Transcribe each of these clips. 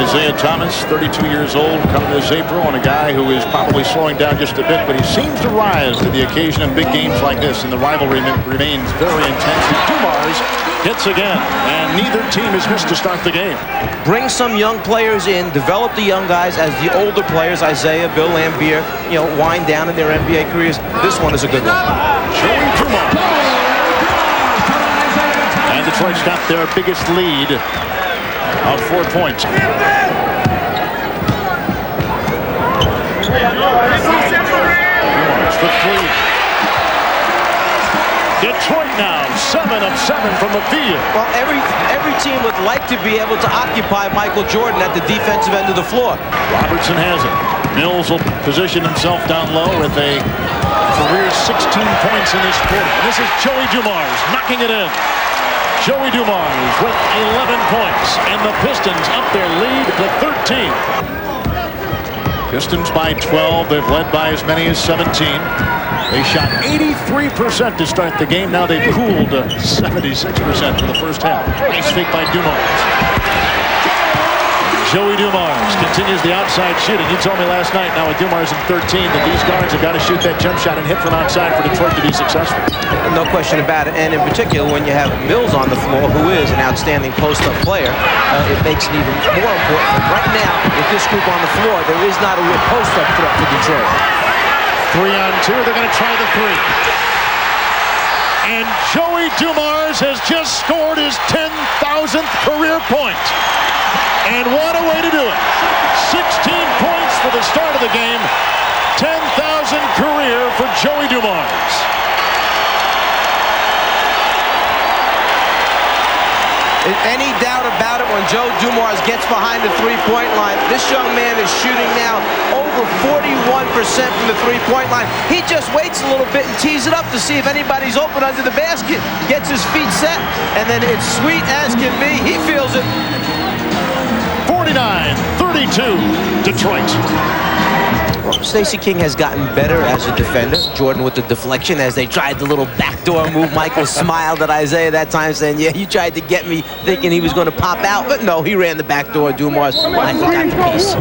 Isiah Thomas, 32 years old, coming this April, and a guy who is probably slowing down just a bit, but he seems to rise to the occasion in big games like this, and the rivalry remains very intense. Dumars hits again, and neither team has missed to start the game. Bring some young players in, develop the young guys as the older players, Isiah, Bill Lambier, wind down in their NBA careers. This one is a good one. Joe Dumars. And Detroit's got their biggest lead of 4 points. Dumars for three. Detroit now 7 of 7 from the field. Well, every team would like to be able to occupy Michael Jordan at the defensive end of the floor. Robertson has it. Mills will position himself down low with a career 16 points in this quarter. And this is Joey Dumars knocking it in. Joey Dumars with 11 points, and the Pistons up their lead to 13. Pistons by 12. They've led by as many as 17. They shot 83% to start the game. Now they've cooled 76% for the first half. Nice fake by Dumars. Joey Dumars continues the outside shooting. You told me last night, now with Dumars in 13, that these guards have got to shoot that jump shot and hit from outside for Detroit to be successful. No question about it. And in particular, when you have Mills on the floor, who is an outstanding post-up player, it makes it even more important. Right now, with this group on the floor, there is not a real post-up threat for Detroit. 3 on 2. They're going to try the three. And Joey Dumars has just scored his 10,000th career point. And what a way to do it. 16 points for the start of the game. 10,000 career for Joey Dumars. Any doubt about it, when Joe Dumars gets behind the three-point line, this young man is shooting now over 41% from the three-point line. He just waits a little bit and tees it up to see if anybody's open under the basket. Gets his feet set, and then it's sweet as can be. He feels it. 49-32, Detroit. Well, Stacey King has gotten better as a defender. Jordan with the deflection as they tried the little backdoor move. Michael smiled at Isiah that time, saying, yeah, you tried to get me, thinking he was going to pop out. But no, he ran the backdoor. Dumars, Michael got the piece.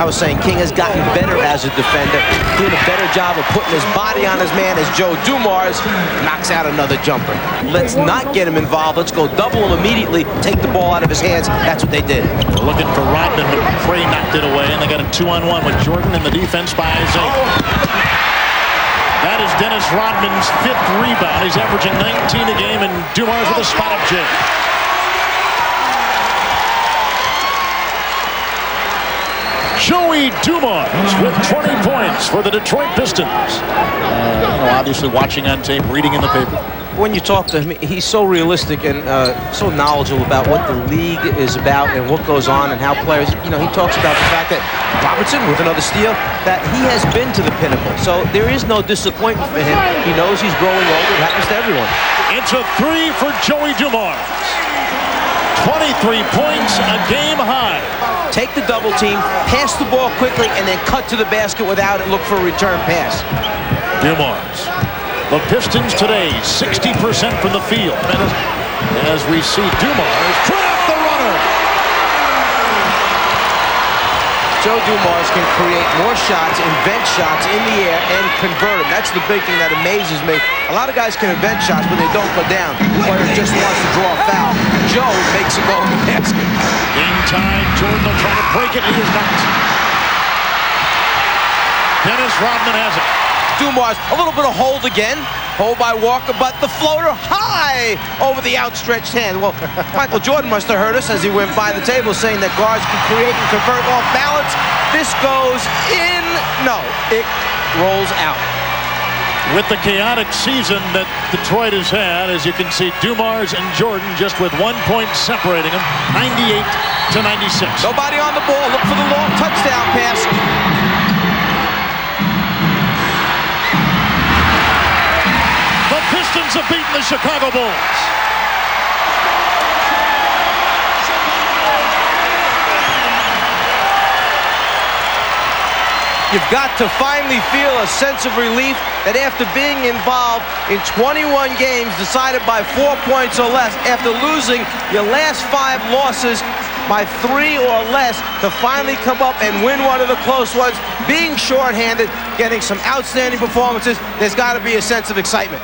I was saying King has gotten better as a defender, doing a better job of putting his body on his man as Joe Dumars knocks out another jumper. Let's not get him involved. Let's go double him immediately, take the ball out of his hands. That's what they did. They're looking for Rodman, but Cray knocked it away, and they got a 2-on-1 with Jordan and the defense by Isiah. That is Dennis Rodman's 5th rebound. He's averaging 19 a game, and Dumars with a spot-up jig. Joey Dumars with 20 points for the Detroit Pistons. Obviously watching on tape, reading in the paper. When you talk to him, he's so realistic and so knowledgeable about what the league is about and what goes on and how players, he talks about the fact that Robertson, with another steal, that he has been to the pinnacle. So there is no disappointment for him. He knows he's growing older. It happens to everyone. It's a 3 for Joey Dumars. 23 points, a game high. Take the double team, pass the ball quickly, and then cut to the basket without it. Look for a return pass. Dumars. The Pistons today, 60% from the field. And as we see Dumars trap the runner. Joe Dumars can create more shots, invent shots in the air, and convert them. That's the big thing that amazes me. A lot of guys can invent shots, but they don't go down. The player just wants to draw a foul. Joe makes it go in the basket. Game time. Jordan will try to break it. He is not. Dennis Rodman has it. Dumars, a little bit of hold again. Hold by Walker, but the floater high over the outstretched hand. Well, Michael Jordan must have heard us as he went by the table saying that guards can create and convert off balance. This goes in. No, it rolls out. With the chaotic season that Detroit has had, as you can see, Dumars and Jordan just with 1 point separating them, 98-96. Nobody on the ball. Look for the long touchdown pass. The Pistons have beaten the Chicago Bulls. You've got to finally feel a sense of relief that after being involved in 21 games decided by 4 points or less, after losing your last 5 losses by 3 or less, to finally come up and win one of the close ones, being shorthanded, getting some outstanding performances, there's got to be a sense of excitement.